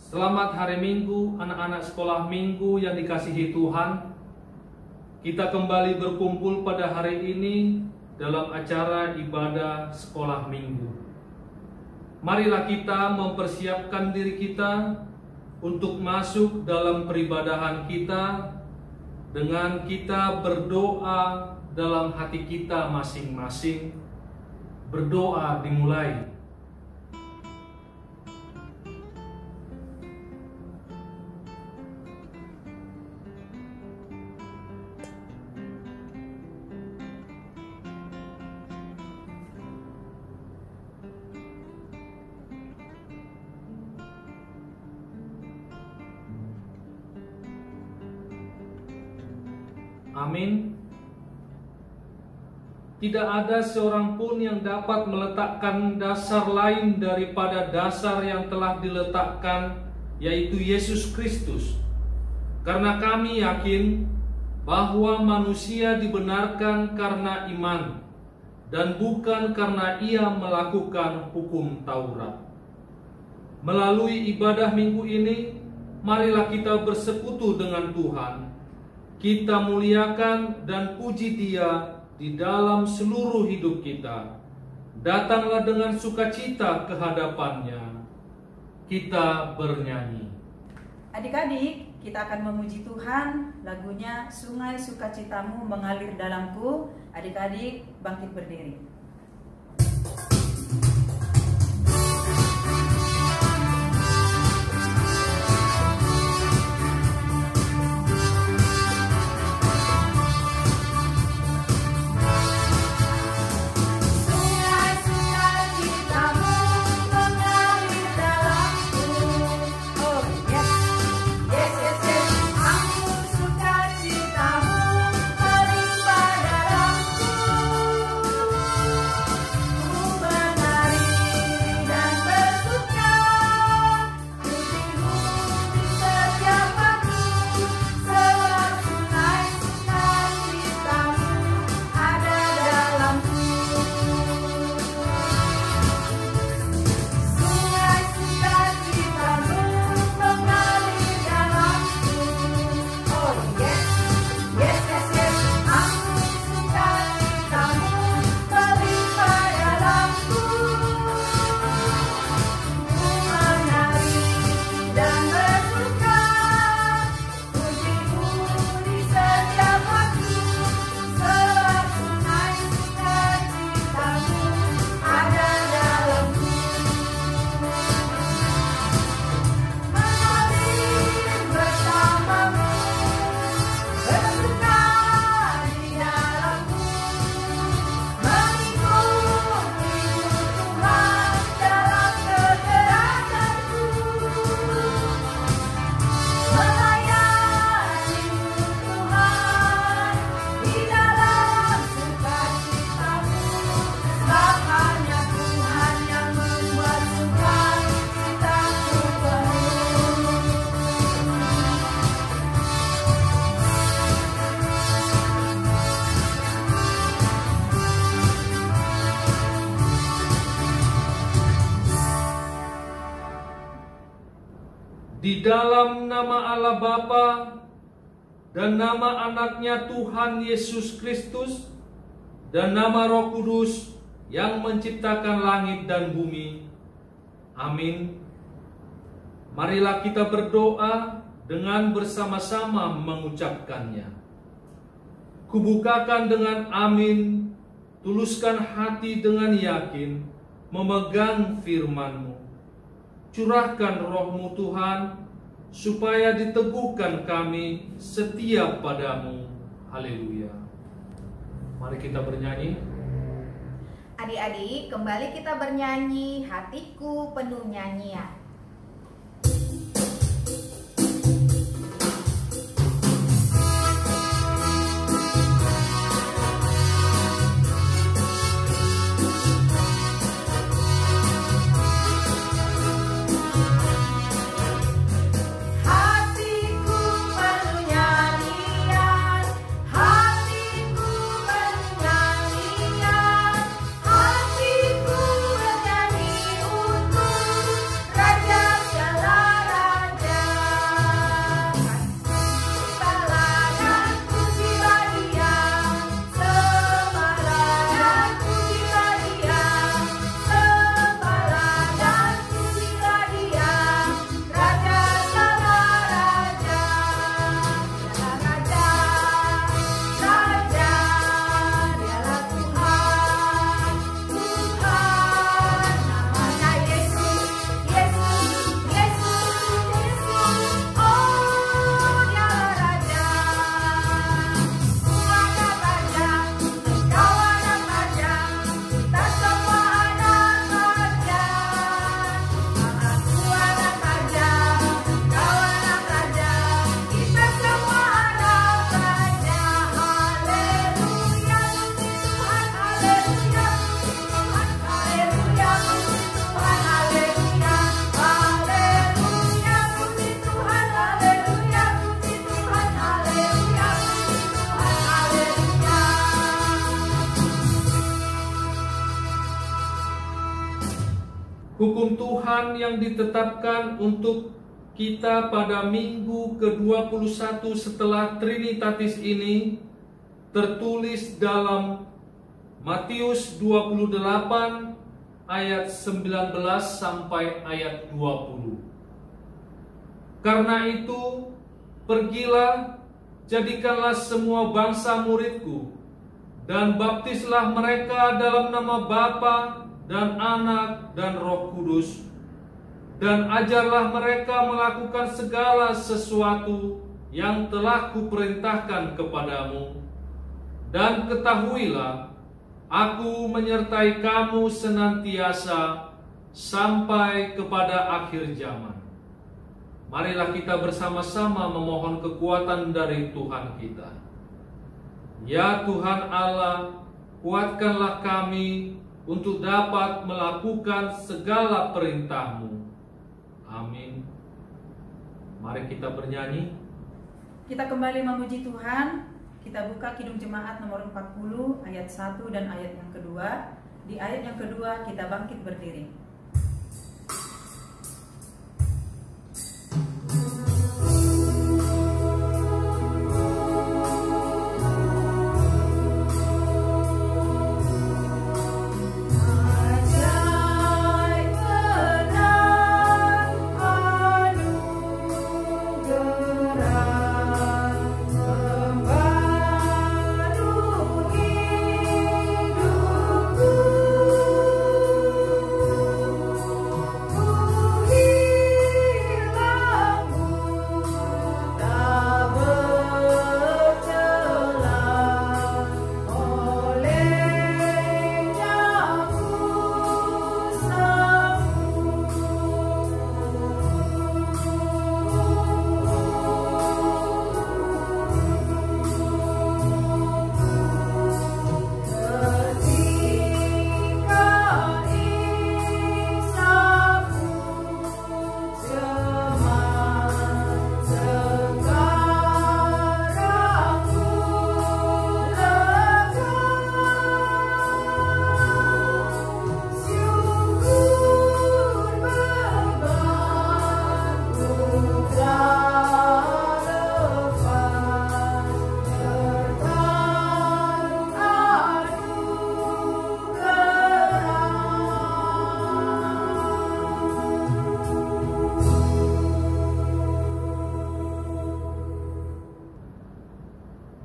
Selamat hari Minggu, anak-anak sekolah Minggu yang dikasihi Tuhan. Kita kembali berkumpul pada hari ini dalam acara ibadah sekolah Minggu. Marilah kita mempersiapkan diri kita untuk masuk dalam peribadahan kita dengan kita berdoa dalam hati kita masing-masing. Berdoa dimulai. Amin. Tidak ada seorang pun yang dapat meletakkan dasar lain daripada dasar yang telah diletakkan, yaitu Yesus Kristus. Karena kami yakin bahwa manusia dibenarkan karena iman dan bukan karena ia melakukan hukum Taurat. Melalui ibadah minggu ini, marilah kita bersekutu dengan Tuhan. Kita muliakan dan puji Dia di dalam seluruh hidup kita. Datanglah dengan sukacita ke hadapan-Nya. Kita bernyanyi. Adik-adik, kita akan memuji Tuhan. Lagunya Sungai Sukacitamu Mengalir Dalamku. Adik-adik, bangkit berdiri. Di dalam nama Allah Bapa dan nama anaknya Tuhan Yesus Kristus dan nama Roh Kudus yang menciptakan langit dan bumi. Amin. Marilah kita berdoa dengan bersama-sama mengucapkannya. Kubukakan dengan amin, tuluskan hati dengan yakin, memegang firman-Mu. Curahkan Roh-Mu Tuhan, supaya diteguhkan kami setia padamu. Haleluya. Mari kita bernyanyi. Adik-adik, kembali kita bernyanyi Hatiku Penuh Nyanyian. Hatiku bernyanyi untuk Hukum Tuhan yang ditetapkan untuk kita pada minggu ke-21 setelah Trinitatis ini tertulis dalam Matius 28 ayat 19 sampai ayat 20. Karena itu, pergilah, jadikanlah semua bangsa muridku, dan baptislah mereka dalam nama Bapa dan Anak dan Roh Kudus, dan ajarlah mereka melakukan segala sesuatu yang telah kuperintahkan kepadamu. Dan ketahuilah, aku menyertai kamu senantiasa sampai kepada akhir zaman. Marilah kita bersama-sama memohon kekuatan dari Tuhan kita. Ya Tuhan Allah, kuatkanlah kami untuk dapat melakukan segala perintah-Mu. Amin. Mari kita bernyanyi. Kita kembali memuji Tuhan. Kita buka Kidung Jemaat nomor 40 ayat 1 dan ayat yang kedua. Di ayat yang kedua kita bangkit berdiri.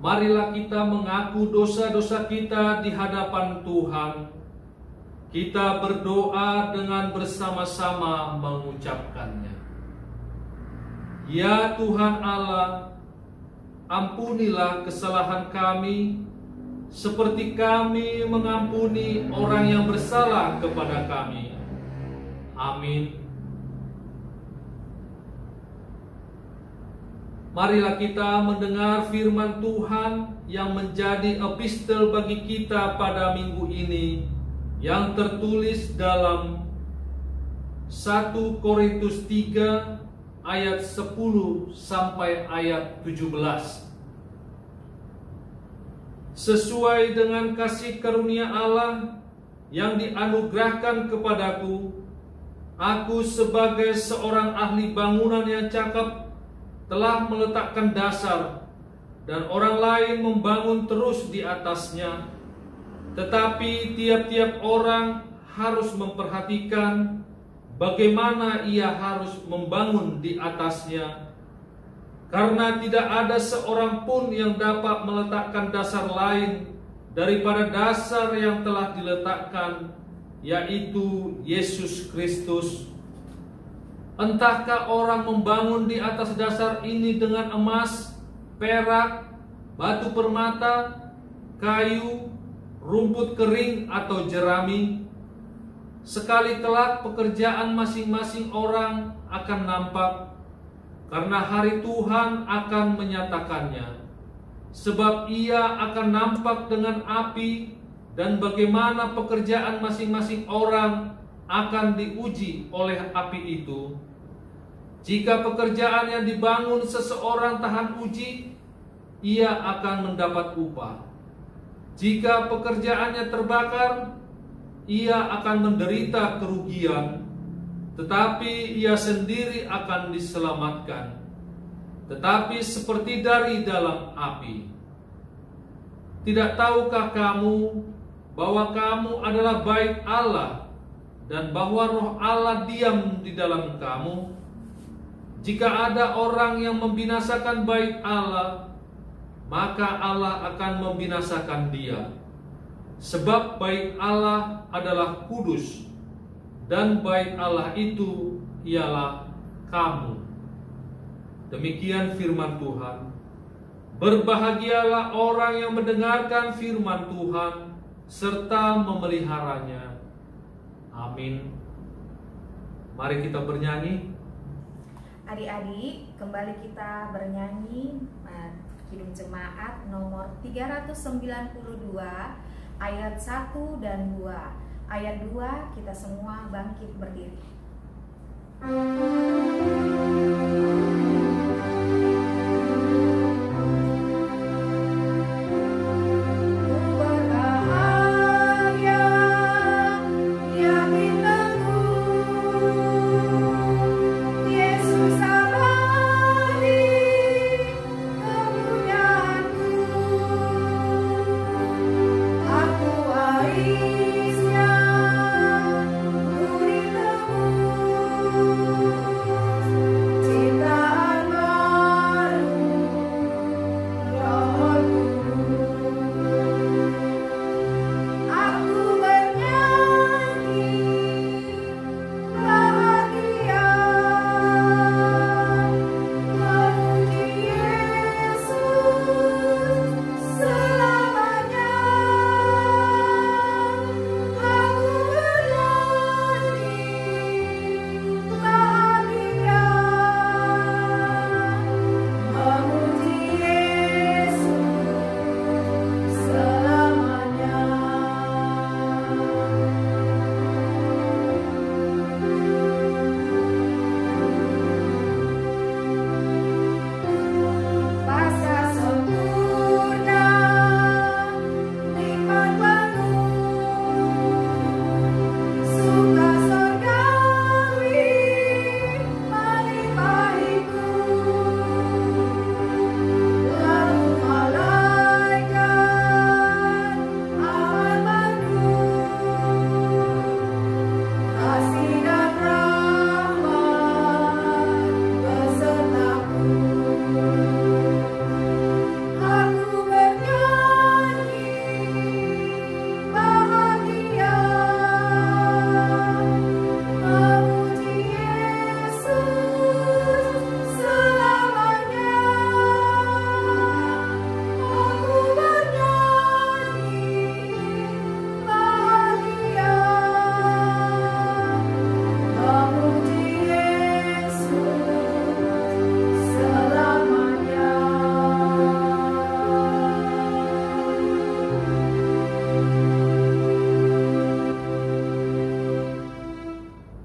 Marilah kita mengaku dosa-dosa kita di hadapan Tuhan. Kita berdoa dengan bersama-sama mengucapkannya. Ya Tuhan Allah, ampunilah kesalahan kami, seperti kami mengampuni orang yang bersalah kepada kami. Amin. Marilah kita mendengar firman Tuhan yang menjadi epistel bagi kita pada minggu ini, yang tertulis dalam 1 Korintus 3 ayat 10 sampai ayat 17. Sesuai dengan kasih karunia Allah yang dianugerahkan kepadaku, aku sebagai seorang ahli bangunan yang cakap telah meletakkan dasar, dan orang lain membangun terus di atasnya. Tetapi tiap-tiap orang harus memperhatikan bagaimana ia harus membangun di atasnya, karena tidak ada seorang pun yang dapat meletakkan dasar lain daripada dasar yang telah diletakkan, yaitu Yesus Kristus. Entahkah orang membangun di atas dasar ini dengan emas, perak, batu permata, kayu, rumput kering atau jerami? Sekali kelak pekerjaan masing-masing orang akan nampak, karena hari Tuhan akan menyatakannya. Sebab ia akan nampak dengan api, dan bagaimana pekerjaan masing-masing orang akan diuji oleh api itu. Jika pekerjaan yang dibangun seseorang tahan uji, ia akan mendapat upah. Jika pekerjaannya terbakar, ia akan menderita kerugian, tetapi ia sendiri akan diselamatkan, tetapi seperti dari dalam api. Tidak tahukah kamu bahwa kamu adalah bait Allah dan bahwa Roh Allah diam di dalam kamu? Jika ada orang yang membinasakan bait Allah, maka Allah akan membinasakan dia. Sebab bait Allah adalah kudus, dan bait Allah itu ialah kamu. Demikian firman Tuhan. Berbahagialah orang yang mendengarkan firman Tuhan serta memeliharanya. Amin. Mari kita bernyanyi. Adik-adik, kembali kita bernyanyi Kidung Jemaat nomor 392 ayat 1 dan 2. Ayat 2 kita semua bangkit berdiri.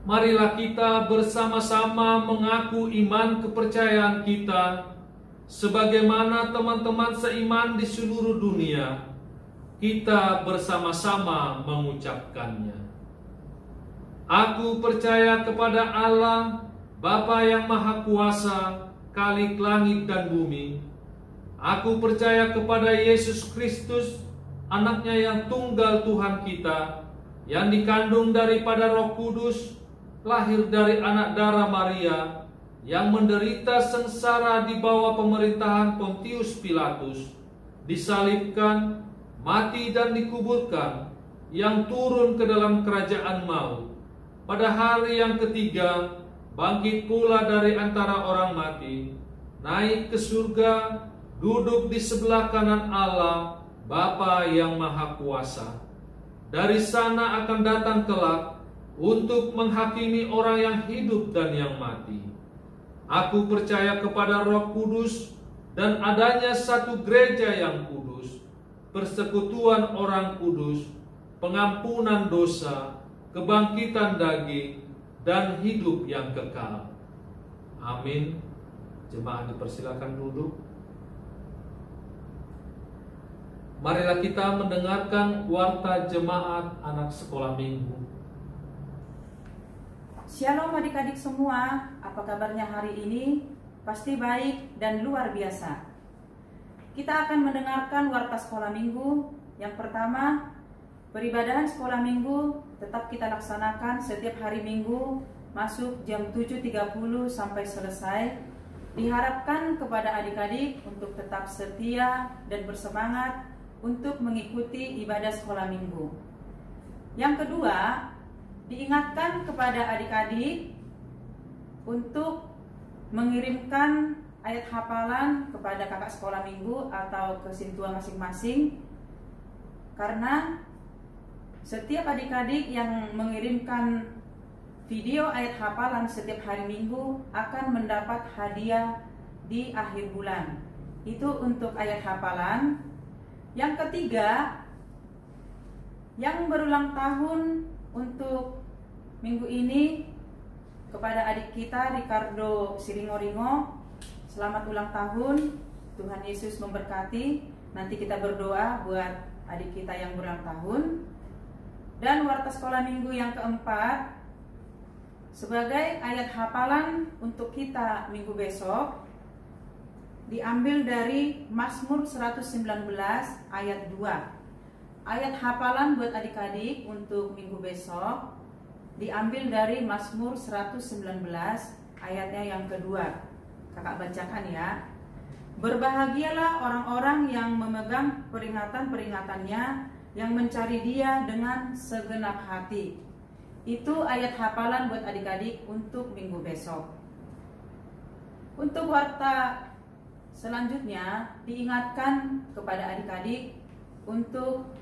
Marilah kita bersama-sama mengaku iman kepercayaan kita sebagaimana teman-teman seiman di seluruh dunia. Kita bersama-sama mengucapkannya. Aku percaya kepada Allah, Bapa yang Maha Kuasa, Khalik langit dan bumi. Aku percaya kepada Yesus Kristus, anaknya yang tunggal Tuhan kita, yang dikandung daripada Roh Kudus, lahir dari anak darah Maria, yang menderita sengsara di bawah pemerintahan Pontius Pilatus, disalibkan, mati dan dikuburkan, yang turun ke dalam kerajaan maut. Pada hari yang ketiga, bangkit pula dari antara orang mati, naik ke surga, duduk di sebelah kanan Allah, Bapa yang Maha Kuasa. Dari sana akan datang kelak untuk menghakimi orang yang hidup dan yang mati. Aku percaya kepada Roh Kudus dan adanya satu gereja yang kudus, persekutuan orang kudus, pengampunan dosa, kebangkitan daging, dan hidup yang kekal. Amin. Jemaat dipersilakan duduk. Marilah kita mendengarkan warta jemaat anak sekolah minggu. Shalom adik-adik semua, apa kabarnya hari ini? Pasti baik dan luar biasa. Kita akan mendengarkan warta sekolah minggu. Yang pertama, peribadahan sekolah minggu tetap kita laksanakan setiap hari minggu masuk jam 7.30 sampai selesai. Diharapkan kepada adik-adik untuk tetap setia dan bersemangat untuk mengikuti ibadah sekolah minggu. Yang kedua, diingatkan kepada adik-adik untuk mengirimkan ayat hafalan kepada kakak sekolah minggu atau ke sintua masing-masing, karena setiap adik-adik yang mengirimkan video ayat hafalan setiap hari minggu akan mendapat hadiah di akhir bulan. Itu untuk ayat hafalan. Yang ketiga, yang berulang tahun untuk minggu ini kepada adik kita Ricardo Siringo-Ringo, selamat ulang tahun. Tuhan Yesus memberkati. Nanti kita berdoa buat adik kita yang berulang tahun. Dan warta sekolah minggu yang keempat, sebagai ayat hafalan untuk kita minggu besok, diambil dari Mazmur 119 ayat 2. Ayat hafalan buat adik-adik untuk minggu besok diambil dari Mazmur 119 ayatnya yang kedua. Kakak bacakan ya. Berbahagialah orang-orang yang memegang peringatan-peringatannya, yang mencari Dia dengan segenap hati. Itu ayat hafalan buat adik-adik untuk minggu besok. Untuk warta selanjutnya, diingatkan kepada adik-adik untuk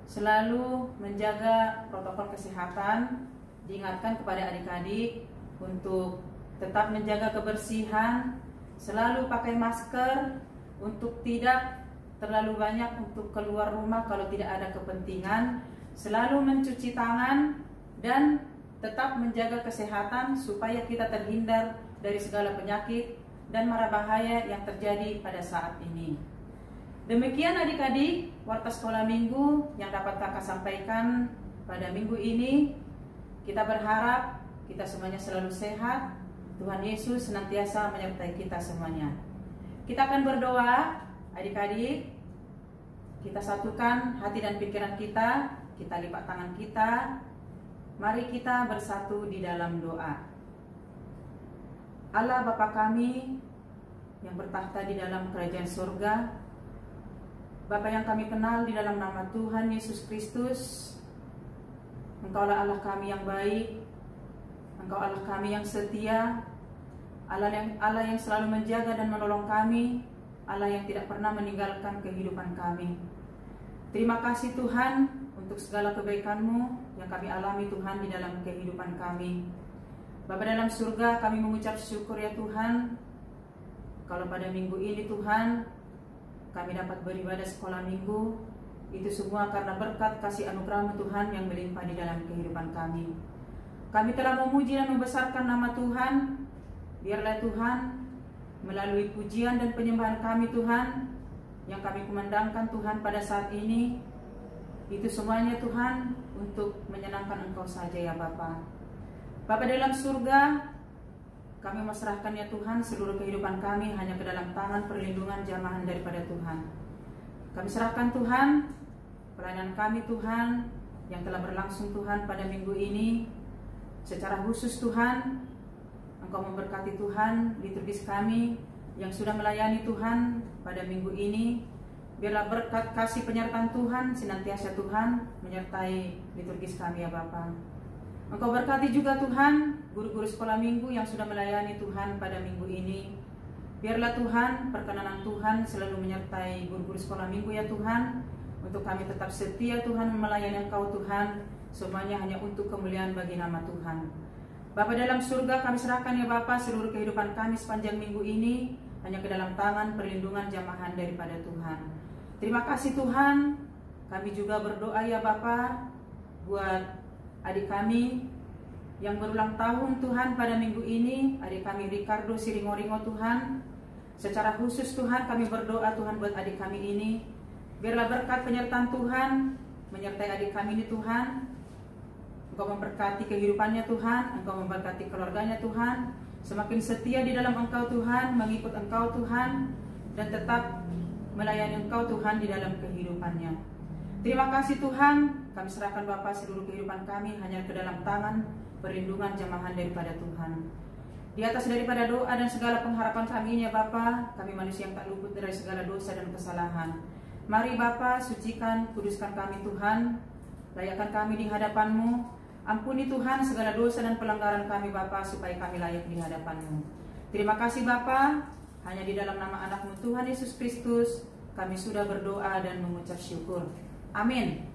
selalu menjaga protokol kesehatan. Diingatkan kepada adik-adik untuk tetap menjaga kebersihan, selalu pakai masker, untuk tidak terlalu banyak untuk keluar rumah kalau tidak ada kepentingan, selalu mencuci tangan, dan tetap menjaga kesehatan supaya kita terhindar dari segala penyakit dan mara bahaya yang terjadi pada saat ini. Demikian adik-adik warta sekolah minggu yang dapat kakak sampaikan pada minggu ini. Kita berharap kita semuanya selalu sehat. Tuhan Yesus senantiasa menyertai kita semuanya. Kita akan berdoa, adik-adik. Kita satukan hati dan pikiran kita. Kita lipat tangan kita. Mari kita bersatu di dalam doa. Allah Bapa kami yang bertahta di dalam kerajaan surga, Bapa yang kami kenal di dalam nama Tuhan Yesus Kristus, Engkaulah Allah kami yang baik, Engkau Allah kami yang setia, Allah yang selalu menjaga dan menolong kami, Allah yang tidak pernah meninggalkan kehidupan kami. Terima kasih Tuhan untuk segala kebaikan-Mu yang kami alami Tuhan di dalam kehidupan kami. Bapa dalam surga, kami mengucap syukur ya Tuhan, kalau pada minggu ini Tuhan kami dapat beribadah sekolah minggu. Itu semua karena berkat kasih anugerah-Mu Tuhan yang melimpah di dalam kehidupan kami. Kami telah memuji dan membesarkan nama Tuhan. Biarlah Tuhan melalui pujian dan penyembahan kami Tuhan, yang kami kumandangkan Tuhan pada saat ini, itu semuanya Tuhan untuk menyenangkan Engkau saja ya Bapa. Bapa dalam surga, kami menyerahkan ya Tuhan seluruh kehidupan kami hanya ke dalam tangan perlindungan jamahan daripada Tuhan. Kami serahkan Tuhan pelayanan kami Tuhan yang telah berlangsung Tuhan pada minggu ini. Secara khusus Tuhan, Engkau memberkati Tuhan liturgis kami yang sudah melayani Tuhan pada minggu ini. Biarlah berkat kasih penyertaan Tuhan senantiasa Tuhan menyertai liturgis kami ya Bapa. Engkau berkati juga Tuhan guru-guru sekolah minggu yang sudah melayani Tuhan pada minggu ini. Biarlah Tuhan perkenanan Tuhan selalu menyertai guru-guru sekolah minggu ya Tuhan. Untuk kami tetap setia Tuhan melayani Engkau Tuhan, semuanya hanya untuk kemuliaan bagi nama Tuhan. Bapa dalam surga, kami serahkan ya Bapa seluruh kehidupan kami sepanjang minggu ini hanya ke dalam tangan perlindungan jamahan daripada Tuhan. Terima kasih Tuhan. Kami juga berdoa ya Bapa buat adik kami yang berulang tahun Tuhan pada minggu ini, adik kami Ricardo Siringo-Ringo Tuhan. Secara khusus Tuhan kami berdoa Tuhan buat adik kami ini. Biarlah berkat penyertaan Tuhan menyertai adik kami ini Tuhan. Engkau memberkati kehidupannya Tuhan, Engkau memberkati keluarganya Tuhan, semakin setia di dalam Engkau Tuhan, mengikut Engkau Tuhan, dan tetap melayani Engkau Tuhan di dalam kehidupannya. Terima kasih Tuhan, kami serahkan Bapa seluruh kehidupan kami hanya ke dalam tangan perlindungan jamahan daripada Tuhan. Di atas daripada doa dan segala pengharapan kami ya Bapa, kami manusia yang tak luput dari segala dosa dan kesalahan. Mari Bapa, sucikan, kuduskan kami Tuhan, layakkan kami di hadapan-Mu. Ampuni Tuhan segala dosa dan pelanggaran kami Bapa, supaya kami layak di hadapan-Mu. Terima kasih Bapa, hanya di dalam nama anak-Mu Tuhan Yesus Kristus kami sudah berdoa dan mengucap syukur. Amin.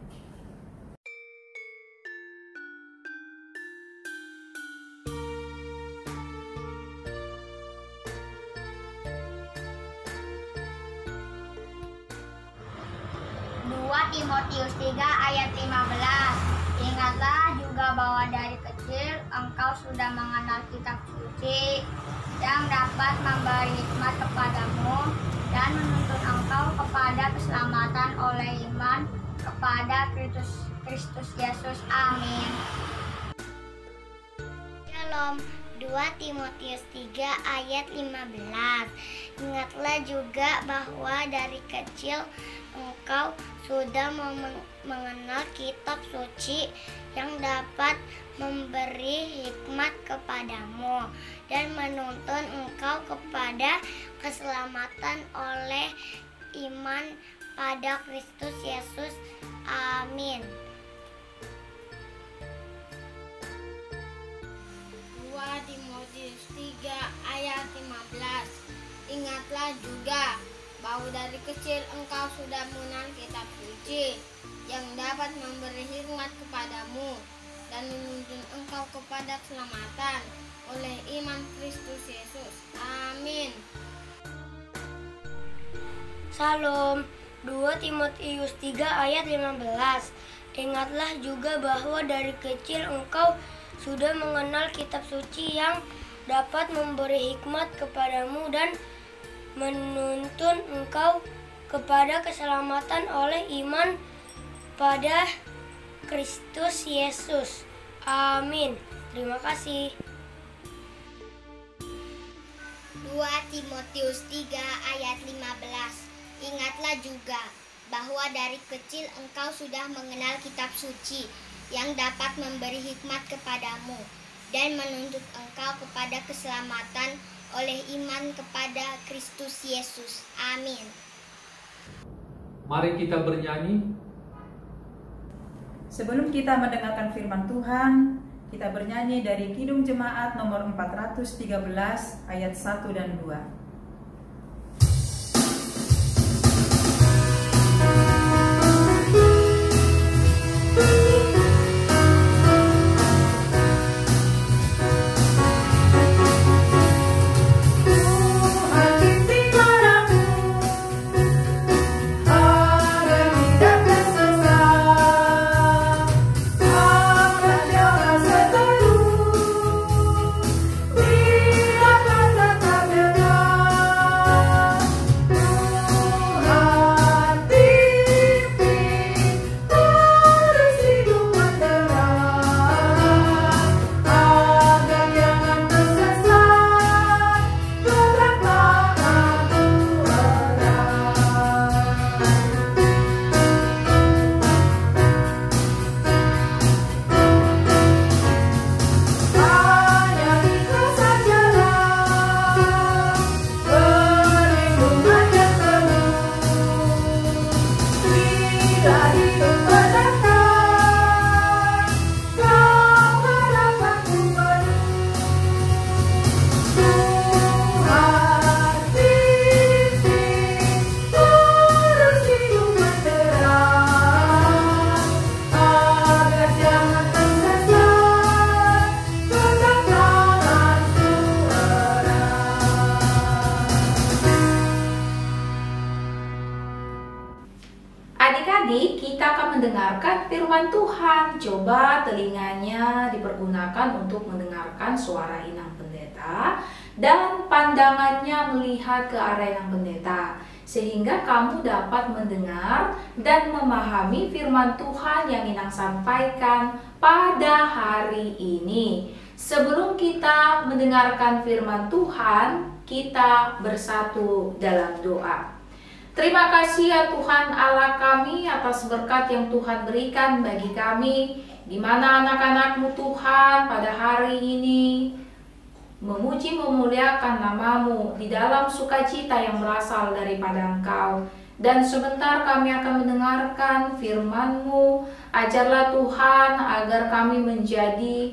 Timotius 3 ayat 15. Ingatlah juga bahwa dari kecil engkau sudah mengenal kitab suci yang dapat memberi hikmat kepadamu dan menuntun engkau kepada keselamatan oleh iman kepada Kristus Yesus. Amin. Shalom. 2 Timotius 3 ayat 15. Ingatlah juga bahwa dari kecil engkau sudah mengenal kitab suci yang dapat memberi hikmat kepadamu dan menuntun engkau kepada keselamatan oleh iman pada Kristus Yesus. Amin. 2 Timotius 3 ayat 15. Ingatlah juga bahwa dari kecil engkau sudah mengenal kitab suci yang dapat memberi hikmat kepadamu dan menuntun engkau kepada keselamatan oleh iman Kristus Yesus. Amin. Shalom. 2 Timotius 3 ayat 15. Ingatlah juga bahwa dari kecil engkau sudah mengenal kitab suci yang dapat memberi hikmat kepadamu dan menuntun engkau kepada keselamatan oleh iman pada Kristus Yesus. Amin. Terima kasih. 2 Timotius 3 ayat 15. Ingatlah juga bahwa dari kecil engkau sudah mengenal kitab suci yang dapat memberi hikmat kepadamu dan menuntut engkau kepada keselamatan oleh iman kepada Kristus Yesus. Amin. Mari kita bernyanyi. Sebelum kita mendengarkan firman Tuhan, kita bernyanyi dari Kidung Jemaat nomor 413 ayat 1 dan 2. Adik-adik, kita akan mendengarkan firman Tuhan. Coba telinganya dipergunakan untuk mendengarkan suara inang pendeta dan pandangannya melihat ke arah inang pendeta. sehingga kamu dapat mendengar dan memahami firman Tuhan yang Inang sampaikan pada hari ini. Sebelum kita mendengarkan firman Tuhan, kita bersatu dalam doa. Terima kasih ya Tuhan Allah kami atas berkat yang Tuhan berikan bagi kami, di mana anak-anak-Mu Tuhan pada hari ini memuji memuliakan nama-Mu di dalam sukacita yang berasal daripada Engkau. Dan sebentar kami akan mendengarkan firman-Mu. Ajarlah Tuhan agar kami menjadi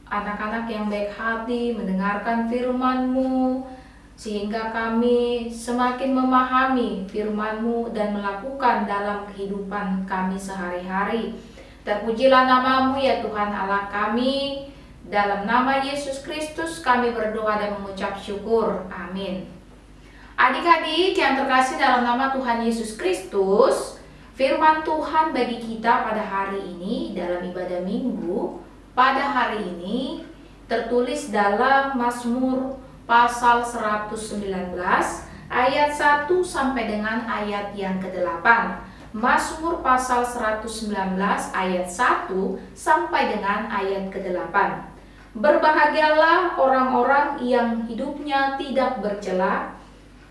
anak-anak yang baik hati mendengarkan firman-Mu, sehingga kami semakin memahami firman-Mu dan melakukan dalam kehidupan kami sehari-hari. Terpujilah nama-Mu ya Tuhan Allah kami. Dalam nama Yesus Kristus kami berdoa dan mengucap syukur. Amin. Adik-adik yang terkasih dalam nama Tuhan Yesus Kristus, firman Tuhan bagi kita pada hari ini dalam ibadah minggu pada hari ini tertulis dalam Mazmur pasal 119 ayat 1 sampai dengan ayat yang ke-8. Mazmur pasal 119 ayat 1 sampai dengan ayat ke-8. Berbahagialah orang-orang yang hidupnya tidak bercela,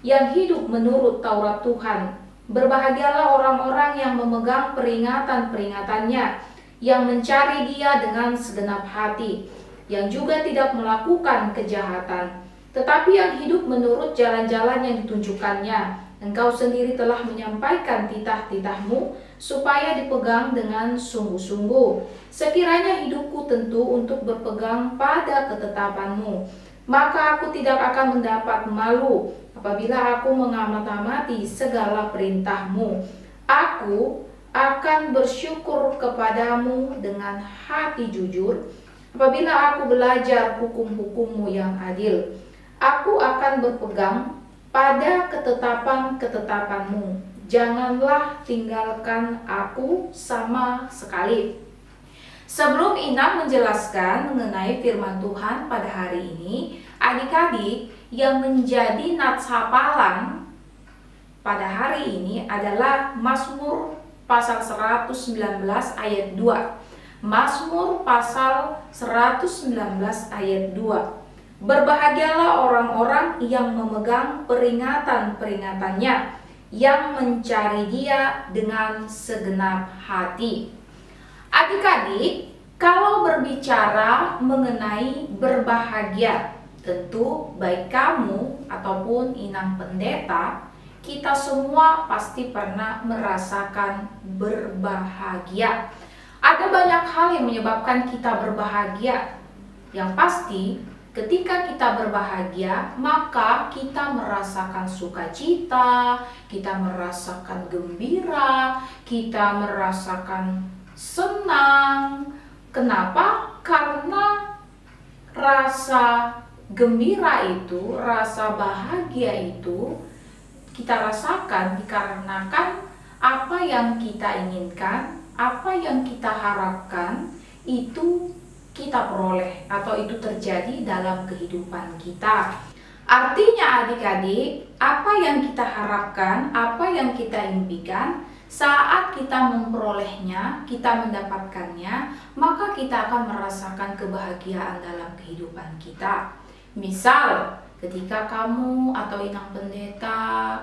yang hidup menurut Taurat Tuhan. Berbahagialah orang-orang yang memegang peringatan-peringatannya, yang mencari Dia dengan segenap hati, yang juga tidak melakukan kejahatan, tetapi yang hidup menurut jalan-jalan yang ditunjukkannya. Engkau sendiri telah menyampaikan titah-titah-Mu supaya dipegang dengan sungguh-sungguh. Sekiranya hidupku tentu untuk berpegang pada ketetapan-Mu, maka aku tidak akan mendapat malu apabila aku mengamati segala perintah-Mu. Aku akan bersyukur kepadamu dengan hati jujur apabila aku belajar hukum-hukum-Mu yang adil. Aku akan berpegang pada ketetapan-ketetapan-Mu. Janganlah tinggalkan aku sama sekali. Sebelum Inang menjelaskan mengenai firman Tuhan pada hari ini, adik-adik yang menjadi nats hafalan pada hari ini adalah Mazmur pasal 119 ayat 2. Mazmur pasal 119 ayat 2. Berbahagialah orang-orang yang memegang peringatan-peringatannya, yang mencari Dia dengan segenap hati. Adik-adik, kalau berbicara mengenai berbahagia, tentu baik kamu ataupun Inang Pendeta, kita semua pasti pernah merasakan berbahagia. Ada banyak hal yang menyebabkan kita berbahagia. Yang pasti, ketika kita berbahagia, maka kita merasakan sukacita, kita merasakan gembira, kita merasakan senang. Kenapa? Karena rasa gembira itu, rasa bahagia itu kita rasakan dikarenakan apa yang kita inginkan, apa yang kita harapkan itu kita peroleh atau itu terjadi dalam kehidupan kita. Artinya adik-adik, apa yang kita harapkan, apa yang kita impikan, saat kita memperolehnya, kita mendapatkannya, maka kita akan merasakan kebahagiaan dalam kehidupan kita. Misal, ketika kamu atau Inang Pendeta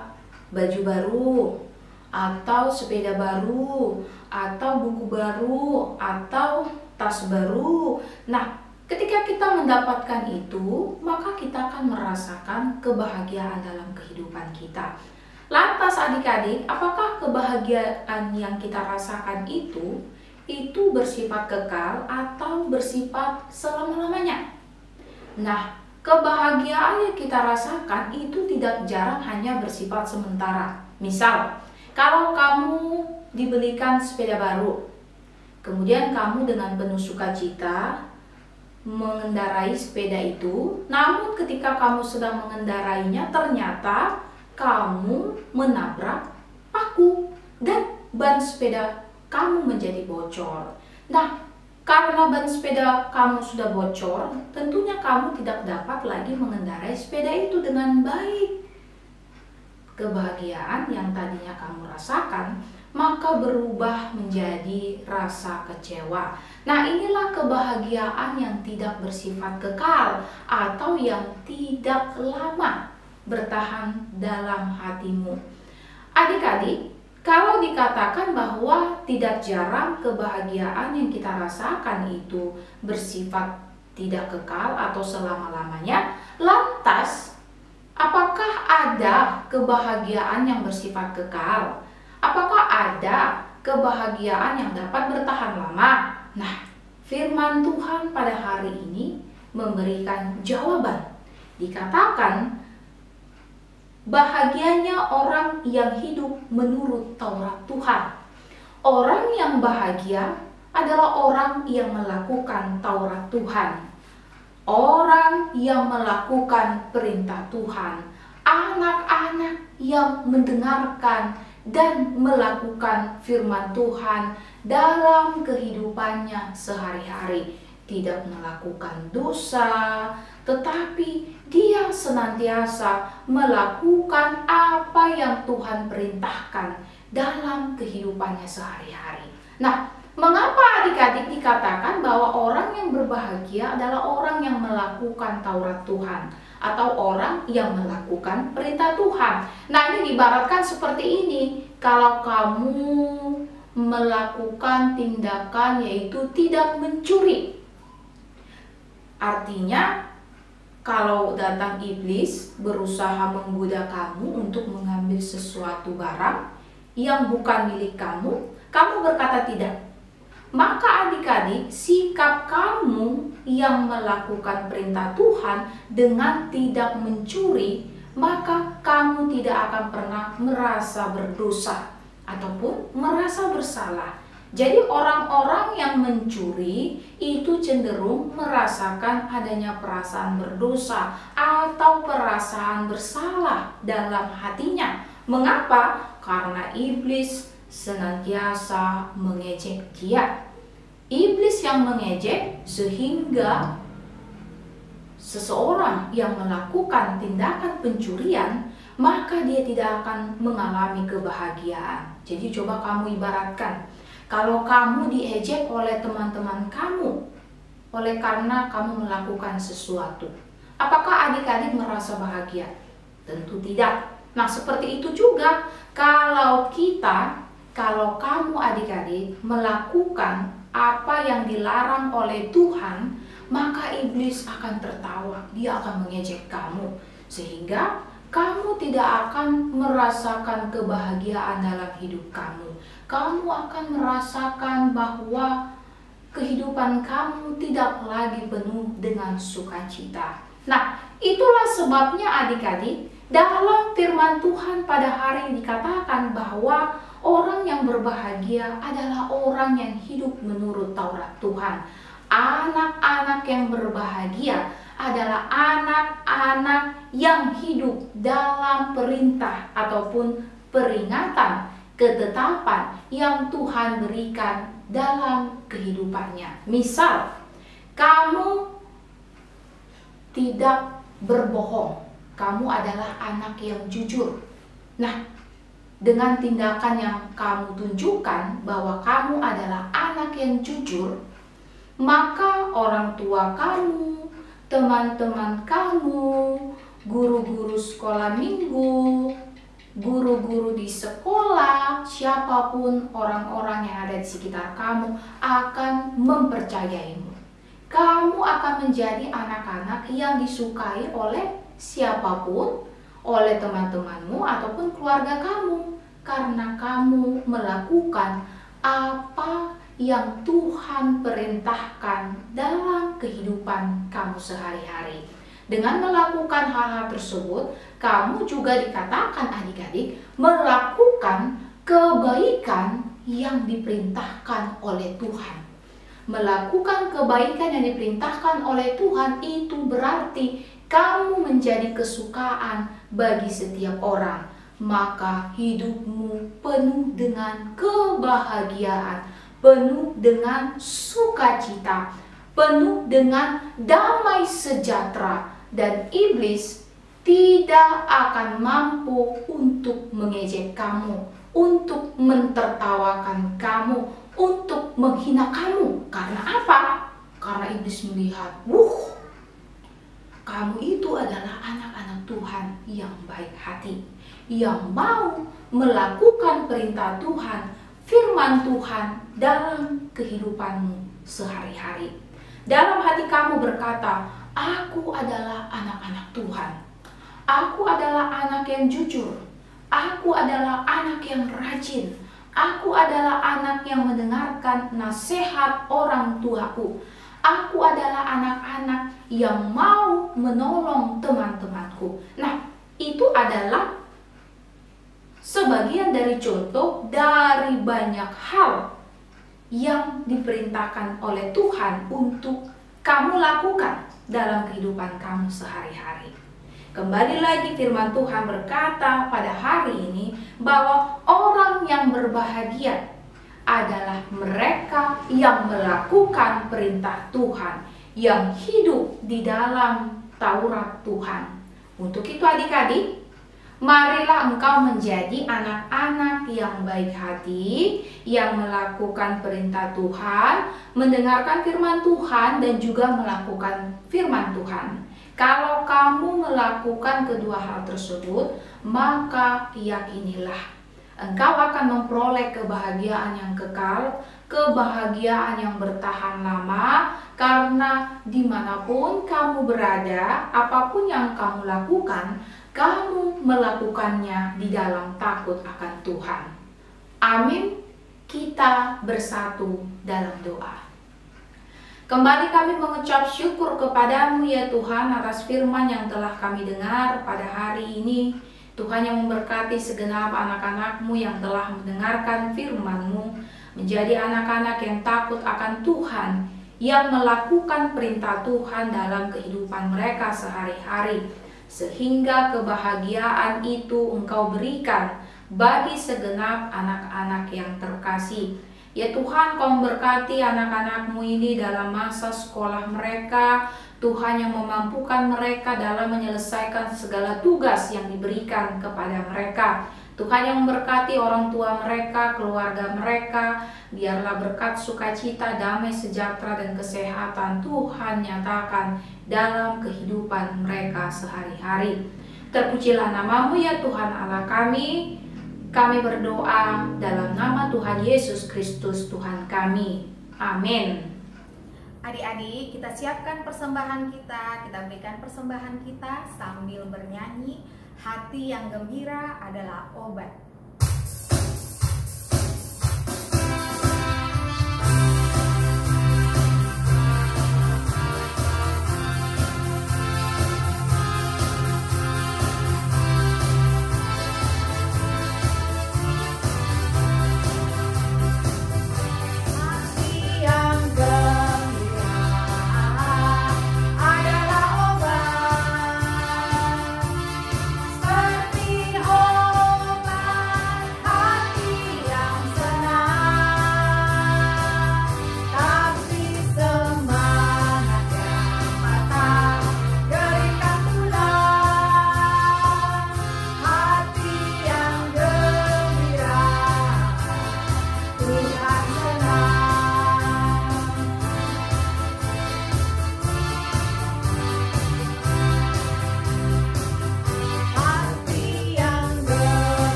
baju baru, atau sepeda baru, atau buku baru, atau tas baru. Nah, ketika kita mendapatkan itu, maka kita akan merasakan kebahagiaan dalam kehidupan kita. Lantas adik-adik, apakah kebahagiaan yang kita rasakan itu bersifat kekal atau bersifat selama-lamanya? Nah, kebahagiaan yang kita rasakan itu tidak jarang hanya bersifat sementara. Misal, kalau kamu dibelikan sepeda baru, kemudian kamu dengan penuh sukacita mengendarai sepeda itu, namun ketika kamu sedang mengendarainya ternyata kamu menabrak paku dan ban sepeda kamu menjadi bocor. Nah, karena ban sepeda kamu sudah bocor, tentunya kamu tidak dapat lagi mengendarai sepeda itu dengan baik. kebahagiaan yang tadinya kamu rasakan, maka berubah menjadi rasa kecewa. Nah, inilah kebahagiaan yang tidak bersifat kekal atau yang tidak lama bertahan dalam hatimu. Adik-adik, kalau dikatakan bahwa tidak jarang kebahagiaan yang kita rasakan itu bersifat tidak kekal atau selama-lamanya, lantas apakah ada kebahagiaan yang bersifat kekal? Apakah ada kebahagiaan yang dapat bertahan lama? Nah, firman Tuhan pada hari ini memberikan jawaban. Dikatakan, bahagianya orang yang hidup menurut Taurat Tuhan. Orang yang bahagia adalah orang yang melakukan Taurat Tuhan. Orang yang melakukan perintah Tuhan. Anak-anak yang mendengarkan dan melakukan firman Tuhan dalam kehidupannya sehari-hari. Tidak melakukan dosa, tetapi dia senantiasa melakukan apa yang Tuhan perintahkan dalam kehidupannya sehari-hari. Nah, mengapa adik-adik dikatakan bahwa orang yang berbahagia adalah orang yang melakukan Taurat Tuhan atau orang yang melakukan perintah Tuhan? Nah, ini diibaratkan seperti ini. Kalau kamu melakukan tindakan yaitu tidak mencuri, artinya kalau datang iblis berusaha menggoda kamu untuk mengambil sesuatu barang yang bukan milik kamu, kamu berkata tidak. Maka adik-adik, sikap kamu yang melakukan perintah Tuhan dengan tidak mencuri, maka kamu tidak akan pernah merasa berdosa ataupun merasa bersalah. Jadi orang-orang yang mencuri itu cenderung merasakan adanya perasaan berdosa atau perasaan bersalah dalam hatinya. Mengapa? Karena iblis senantiasa mengejek dia. Iblis yang mengejek sehingga seseorang yang melakukan tindakan pencurian, maka dia tidak akan mengalami kebahagiaan. Jadi coba kamu ibaratkan, kalau kamu diejek oleh teman-teman kamu oleh karena kamu melakukan sesuatu, apakah adik-adik merasa bahagia? Tentu tidak. Nah, seperti itu juga kalau kamu adik-adik melakukan apa yang dilarang oleh Tuhan, maka iblis akan tertawa, dia akan mengejek kamu, sehingga kamu tidak akan merasakan kebahagiaan dalam hidup kamu. Kamu akan merasakan bahwa kehidupan kamu tidak lagi penuh dengan sukacita. Nah, itulah sebabnya adik-adik, dalam firman Tuhan pada hari ini dikatakan bahwa orang yang berbahagia adalah orang yang hidup menurut Taurat Tuhan. Anak-anak yang berbahagia adalah anak-anak yang hidup dalam perintah ataupun peringatan, ketetapan yang Tuhan berikan dalam kehidupannya. Misal, kamu tidak berbohong, kamu adalah anak yang jujur. Nah, dengan tindakan yang kamu tunjukkan bahwa kamu adalah anak yang jujur, maka orang tua kamu, teman-teman kamu, guru-guru sekolah minggu, guru-guru di sekolah, siapapun orang-orang yang ada di sekitar kamu akan mempercayaimu. Kamu akan menjadi anak-anak yang disukai oleh siapapun, oleh teman-temanmu ataupun keluarga kamu, karena kamu melakukan apa yang Tuhan perintahkan dalam kehidupan kamu sehari-hari. Dengan melakukan hal-hal tersebut, kamu juga dikatakan adik-adik melakukan kebaikan yang diperintahkan oleh Tuhan. Melakukan kebaikan yang diperintahkan oleh Tuhan itu berarti kamu menjadi kesukaan bagi setiap orang. Maka hidupmu penuh dengan kebahagiaan, penuh dengan sukacita, penuh dengan damai sejahtera, dan iblis tidak akan mampu untuk mengejek kamu, untuk mentertawakan kamu, untuk menghina kamu. Karena apa? Karena iblis melihat, kamu itu adalah anak-anak Tuhan yang baik hati, yang mau melakukan perintah Tuhan, firman Tuhan dalam kehidupanmu sehari-hari. Dalam hati kamu berkata, aku adalah anak-anak Tuhan. Aku adalah anak yang jujur. Aku adalah anak yang rajin. Aku adalah anak yang mendengarkan nasihat orang tuaku. Aku adalah anak-anak yang mau menolong teman-temanku. Nah, itu adalah sebagian dari contoh dari banyak hal yang diperintahkan oleh Tuhan untuk kamu lakukan dalam kehidupan kamu sehari-hari. Kembali lagi firman Tuhan berkata pada hari ini bahwa orang yang berbahagia adalah mereka yang melakukan perintah Tuhan, yang hidup di dalam Taurat Tuhan. Untuk itu adik-adik, marilah engkau menjadi anak-anak yang baik hati, yang melakukan perintah Tuhan, mendengarkan firman Tuhan, dan juga melakukan firman Tuhan. Kalau kamu melakukan kedua hal tersebut, maka yakinilah engkau akan memperoleh kebahagiaan yang kekal, kebahagiaan yang bertahan lama, karena dimanapun kamu berada, apapun yang kamu lakukan, kamu melakukannya di dalam takut akan Tuhan. Amin. Kita bersatu dalam doa. Kembali kami mengucap syukur kepadamu ya Tuhan atas firman yang telah kami dengar pada hari ini. Tuhan yang memberkati segenap anak-anak-Mu yang telah mendengarkan firman-Mu, menjadi anak-anak yang takut akan Tuhan, yang melakukan perintah Tuhan dalam kehidupan mereka sehari-hari, sehingga kebahagiaan itu Engkau berikan bagi segenap anak-anak yang terkasih. Ya Tuhan, Kau memberkati anak-anak-Mu ini dalam masa sekolah mereka. Tuhan yang memampukan mereka dalam menyelesaikan segala tugas yang diberikan kepada mereka. Tuhan yang memberkati orang tua mereka, keluarga mereka. Biarlah berkat sukacita, damai, sejahtera, dan kesehatan Tuhan nyatakan dalam kehidupan mereka sehari-hari. Terpujilah nama-Mu ya Tuhan Allah kami. Kami berdoa dalam nama Tuhan Yesus Kristus Tuhan kami. Amin. Adik-adik, kita siapkan persembahan kita berikan persembahan kita sambil bernyanyi. Hati yang gembira adalah obat.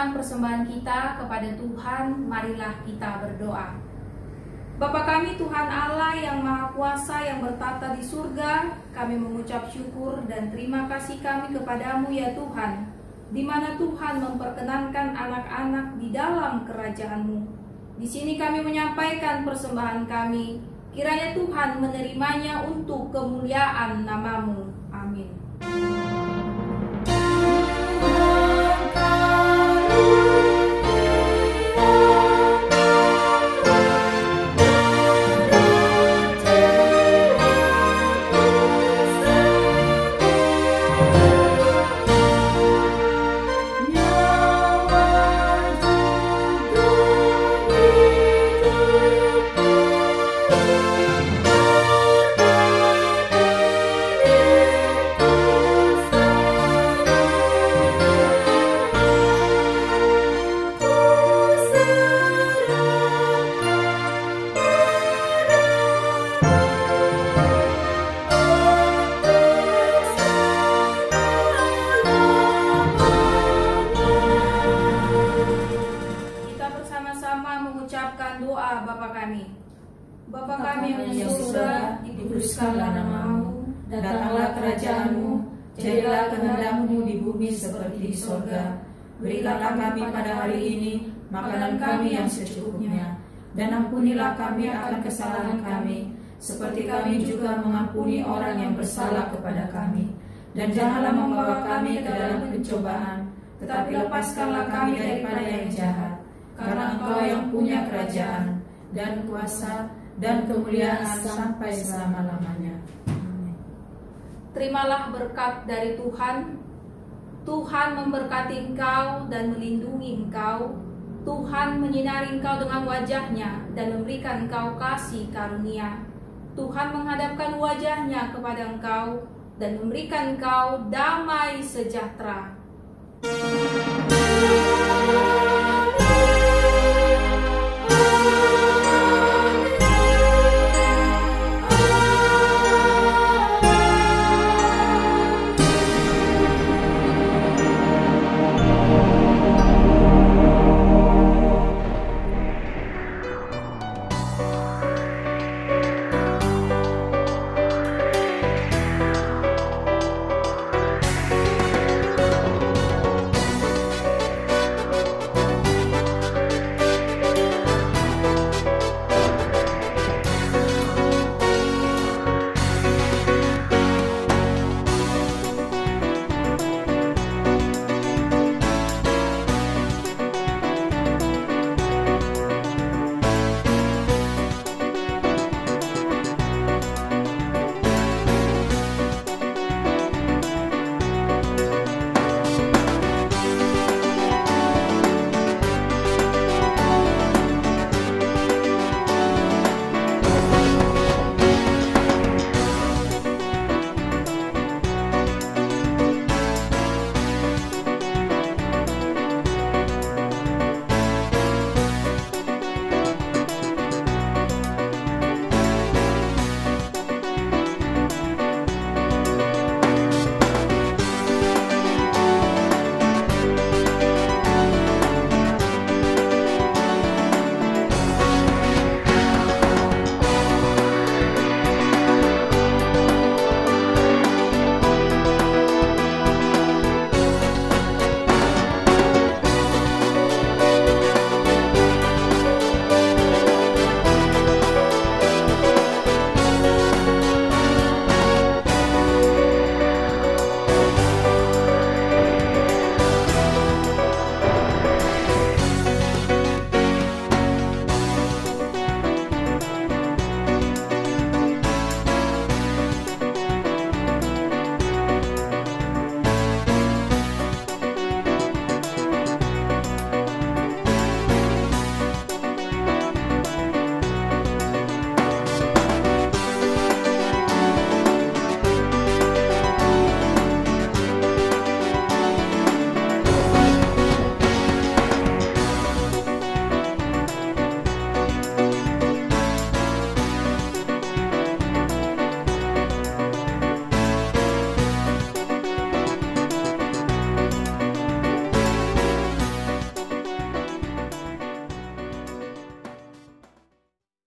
Persembahan kita kepada Tuhan, marilah kita berdoa. Bapa kami Tuhan Allah yang Maha Kuasa yang bertata di surga, kami mengucap syukur dan terima kasih kami kepadamu ya Tuhan, di mana Tuhan memperkenankan anak-anak di dalam kerajaan-Mu. Di sini kami menyampaikan persembahan kami, Kiranya Tuhan menerimanya untuk kemuliaan nama-Mu. Amin. Mengucapkan doa Bapa kami. Bapa kami yang di surga, dikuduskanlah nama-Mu, datanglah kerajaan-Mu, jadilah kehendak-Mu di bumi seperti di surga. Berikanlah kami pada hari ini makanan kami yang secukupnya, dan ampunilah kami akan kesalahan kami, seperti kami juga mengampuni orang yang bersalah kepada kami. Dan janganlah membawa kami ke dalam pencobaan, tetapi lepaskanlah kami daripada yang jahat. Karena Engkau yang punya kerajaan dan kuasa dan kemuliaan sampai selama-lamanya. Amin. Terimalah berkat dari Tuhan. Tuhan memberkati engkau dan melindungi engkau. Tuhan menyinari engkau dengan wajah-Nya dan memberikan engkau kasih karunia. Tuhan menghadapkan wajah-Nya kepada engkau dan memberikan engkau damai sejahtera.